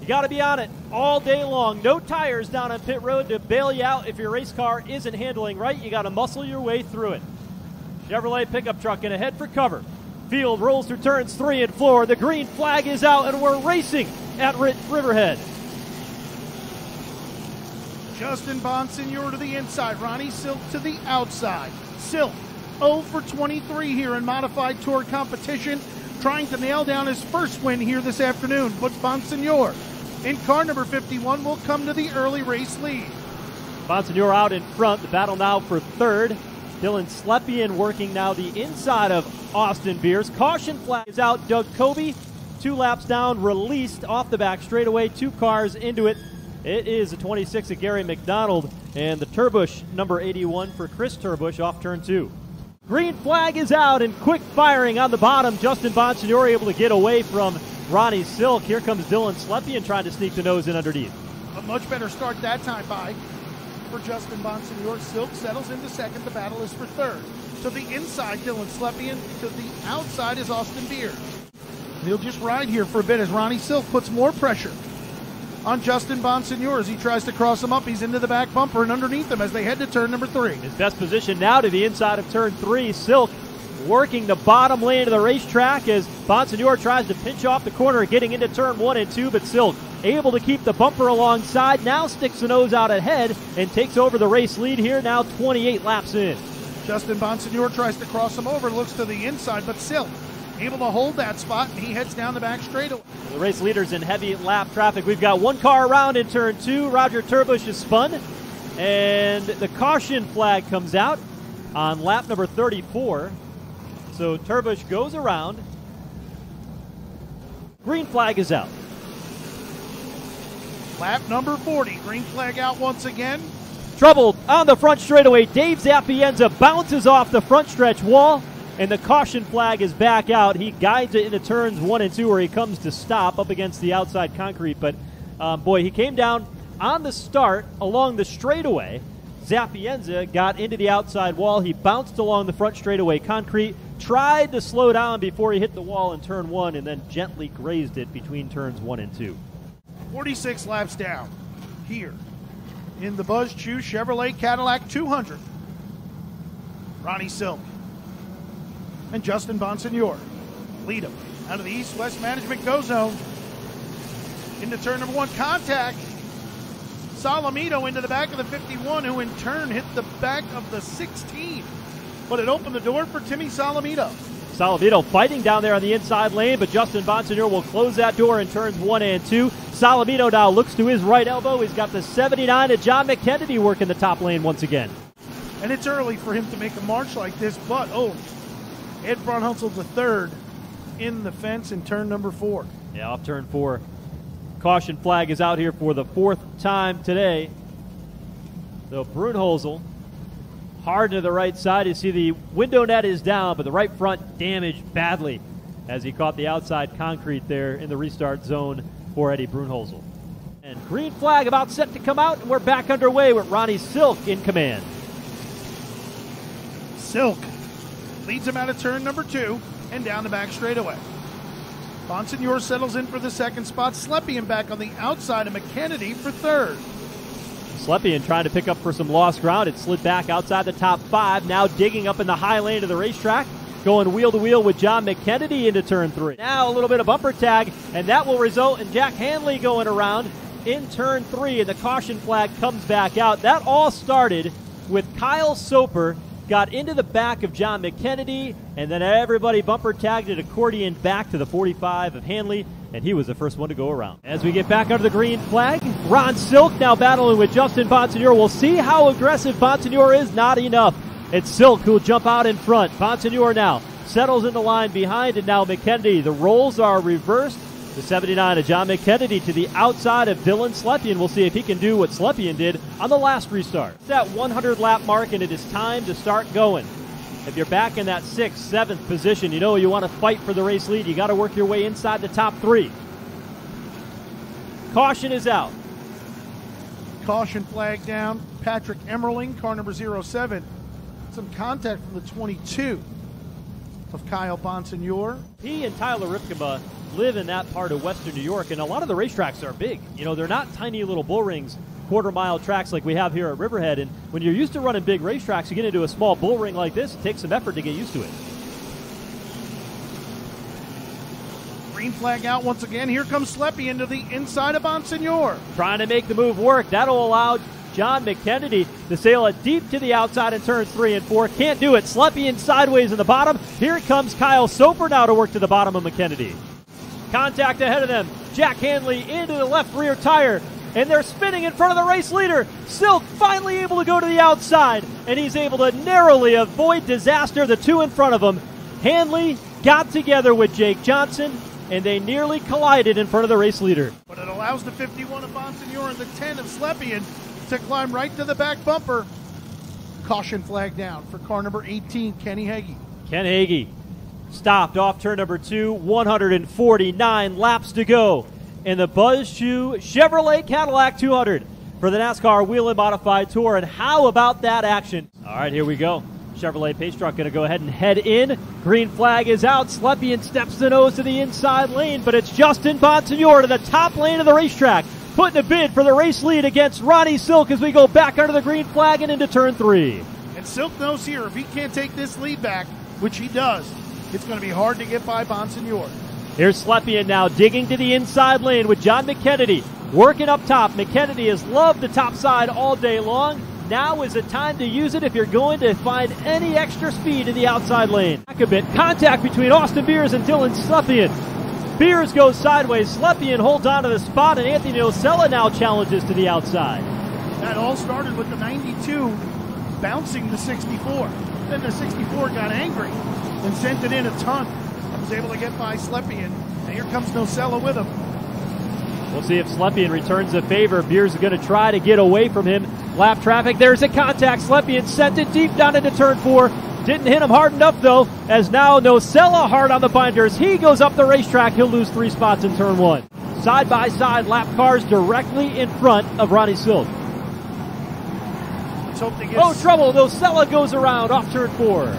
You got to be on it all day long. No tires down on pit road to bail you out if your race car isn't handling right. You got to muscle your way through it. Chevrolet pickup truck going to head for cover. Field rolls through turns 3 and 4. The green flag is out, and we're racing at Riverhead. Justin Bonsignor to the inside. Ronnie Silk to the outside. Silk 0 for 23 here in modified tour competition, trying to nail down his first win here this afternoon. But Bonsignor in car number 51 will come to the early race lead. Bonsignor out in front. The battle now for third. Dylan Slepian working now the inside of Austin Beers. Caution flag is out. Doug Kobe, 2 laps down, released off the back straightaway. 2 cars into it. It is a 26 of Gary McDonald and the Turbush number 81 for Chris Turbush off turn 2. Green flag is out and quick firing on the bottom. Justin Bonsignor able to get away from Ronnie Silk. Here comes Dylan Slepian trying to sneak the nose in underneath. A much better start that time by for Justin Bonsignor. Silk settles into second. The battle is for third. To the inside, Dylan Slepian. To the outside is Austin Beers. He'll just ride here for a bit as Ronnie Silk puts more pressure on Justin Bonsignor as he tries to cross him up. He's into the back bumper and underneath him as they head to turn number 3. His best position now to the inside of turn 3. Silk working the bottom lane of the racetrack as Bonsignor tries to pinch off the corner, getting into turn 1 and 2, but Silk able to keep the bumper alongside, now sticks the nose out ahead and takes over the race lead here, now 28 laps in. Justin Bonsignor tries to cross him over, looks to the inside, but Silk able to hold that spot, and he heads down the back straightaway. The race leaders in heavy lap traffic. We've got 1 car around in turn 2. Roger Turbush is spun, and the caution flag comes out on lap number 34. So Turbush goes around. Green flag is out. Lap number 40. Green flag out once again. Troubled on the front straightaway. Dave Zapienza bounces off the front stretch wall, and the caution flag is back out. He guides it into turns 1 and 2 where he comes to stop up against the outside concrete. But, boy, he came down on the start along the straightaway. Zapienza got into the outside wall. He bounced along the front straightaway concrete, tried to slow down before he hit the wall in turn 1, and then gently grazed it between turns 1 and 2. 46 laps down here in the Buzz Chu Chevrolet Cadillac 200. Ronnie Silk and Justin Bonsignor lead him out of the east-west management go zone into turn number 1. Contact. Salamito into the back of the 51, who in turn hit the back of the 16. But it opened the door for Timmy Salamito. Salamito fighting down there on the inside lane, but Justin Bonsignor will close that door in turns 1 and 2. Salamito now looks to his right elbow. He's got the 79 of John McKennedy working the top lane once again. And it's early for him to make a march like this, but, Ed Braunhunzel III in the fence in turn number 4. Yeah, off turn 4. Caution flag is out here for the 4th time today. So Brunholzel hard to the right side. You see the window net is down, but the right front damaged badly as he caught the outside concrete there in the restart zone for Eddie Brunholzel. And green flag about set to come out, and we're back underway with Ronnie Silk in command. Silk leads him out of turn number 2 and down the back straightaway. Bonsignor settles in for the second spot. Slepian back on the outside of McKennedy for third. Slepian trying to pick up for some lost ground. It slid back outside the top 5. Now digging up in the high lane of the racetrack. Going wheel to wheel with John McKennedy into turn 3. Now a little bit of bumper tag, and that will result in Jack Hanley going around in turn 3, and the caution flag comes back out. That all started with Kyle Soper got into the back of John McKennedy, and then everybody bumper tagged it accordion back to the 45 of Hanley, and he was the first one to go around. As we get back under the green flag, Ron Silk now battling with Justin Bonsignor. We'll see how aggressive Bonsignor is. Not enough. It's Silk who will jump out in front. Bonsignor now settles in the line behind, and now McKennedy. The roles are reversed. The 79 of John McKennedy to the outside of Dylan Slepian. We'll see if he can do what Slepian did on the last restart. It's that 100-lap mark, and it is time to start going. If you're back in that 6th, 7th position, you know you want to fight for the race lead. You got to work your way inside the top 3. Caution is out. Caution flag down. Patrick Emmerling, car number 07. Some contact from the 22 of Kyle Bonsignor. He and Tyler Ripkema live in that part of Western New York, and a lot of the racetracks are big. You know, they're not tiny little bull rings, quarter-mile tracks like we have here at Riverhead. And when you're used to running big racetracks, you get into a small bull ring like this, it takes some effort to get used to it. Green flag out once again. Here comes Sleppy into the inside of Bonsignor. Trying to make the move work. That'll allow John McKennedy to sail it deep to the outside in turns 3 and 4. Can't do it. Sleppy in sideways in the bottom. Here comes Kyle Soper now to work to the bottom of McKennedy. Contact ahead of them. Jack Hanley into the left rear tire. And they're spinning in front of the race leader. Silk finally able to go to the outside. And he's able to narrowly avoid disaster. The two in front of him. Hanley got together with Jake Johnson, and they nearly collided in front of the race leader. But it allows the 51 of Bonsignor and the 10 of Slepian to climb right to the back bumper. Caution flag down for car number 18, Kenny Hagee. Ken Hagee stopped off turn number 2, 149 laps to go in the Buzz Shoe Chevrolet Cadillac 200 for the NASCAR Whelen Modified Tour. And how about that action? All right, here we go. Chevrolet pace truck going to go ahead and head in. Green flag is out. Slepian steps the nose to the inside lane, but it's Justin Bonsignor to the top lane of the racetrack, putting a bid for the race lead against Ronnie Silk as we go back under the green flag and into turn 3. And Silk knows here, if he can't take this lead back, which he does, it's going to be hard to get by Bonsignor. Here's Slepian now digging to the inside lane with John McKennedy working up top. McKennedy has loved the top side all day long. Now is the time to use it if you're going to find any extra speed in the outside lane. Back a bit. Contact between Austin Beers and Dylan Slepian. Beers goes sideways. Slepian holds on to the spot, and Anthony Osella now challenges to the outside. That all started with the 92 bouncing the 64. Then the 64 got angry and sent it in a ton. Was able to get by Slepian, and here comes Osella with him. We'll see if Slepian returns the favor. Beers is going to try to get away from him. Lap traffic. There's a contact. Slepian sent it deep down into turn 4. Didn't hit him hard enough, though, as now Osella hard on the binders. He goes up the racetrack. He'll lose 3 spots in turn 1. Side-by-side lap cars directly in front of Ronnie Silk. Let's hope they get... Oh, trouble. Osella goes around off turn 4.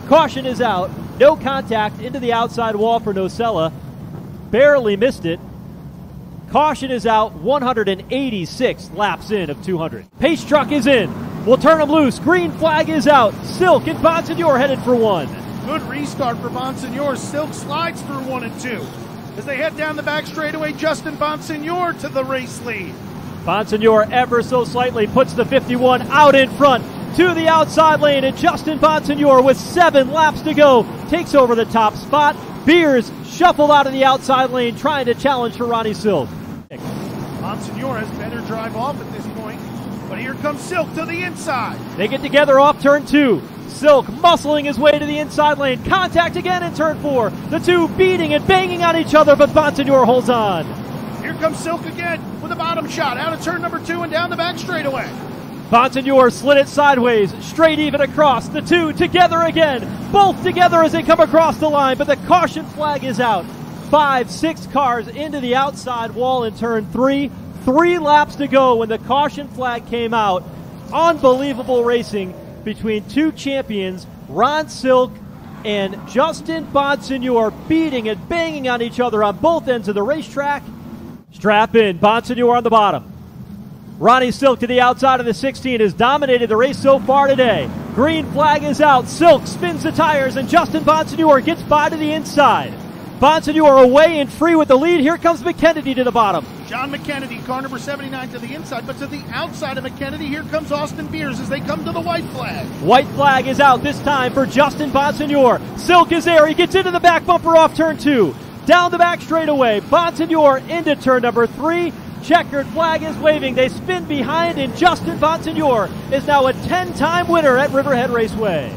Caution is out. No contact into the outside wall for Osella. Barely missed it. Caution is out. 186 laps in of 200. Pace truck is in. We'll turn him loose. Green flag is out. Silk and Bonsignor headed for 1. Good restart for Bonsignor. Silk slides through 1 and 2. As they head down the back straightaway, Justin Bonsignor to the race lead. Bonsignor ever so slightly puts the 51 out in front to the outside lane, and Justin Bonsignor with 7 laps to go takes over the top spot. Beers shuffled out of the outside lane trying to challenge for Ronnie Silk. Bonsignor has better drive off at this point, but here comes Silk to the inside. They get together off turn 2. Silk muscling his way to the inside lane. Contact again in turn 4. The two beating and banging on each other, but Bonsignor holds on. Here comes Silk again with a bottom shot out of turn number 2 and down the back straightaway. Bonsignor slid it sideways, straight even across. The two together again, both together as they come across the line, but the caution flag is out. 5-6 cars into the outside wall in turn 3. 3 laps to go when the caution flag came out. Unbelievable racing between two champions, Ron Silk and Justin Bonsignor, beating and banging on each other on both ends of the racetrack. Strap in, Bonsignor on the bottom. Ronnie Silk to the outside of the 16 has dominated the race so far today. Green flag is out. Silk spins the tires, and Justin Bonsignor gets by to the inside. Bonsignor away and free with the lead. Here comes McKennedy to the bottom. John McKennedy, car number 79 to the inside, but to the outside of McKennedy, here comes Austin Beers as they come to the white flag. White flag is out this time for Justin Bonsignor. Silk is there. He gets into the back bumper off turn 2. Down the back straightaway. Bonsignor into turn number 3. Checkered flag is waving. They spin behind, and Justin Bonsignor is now a 10-time winner at Riverhead Raceway.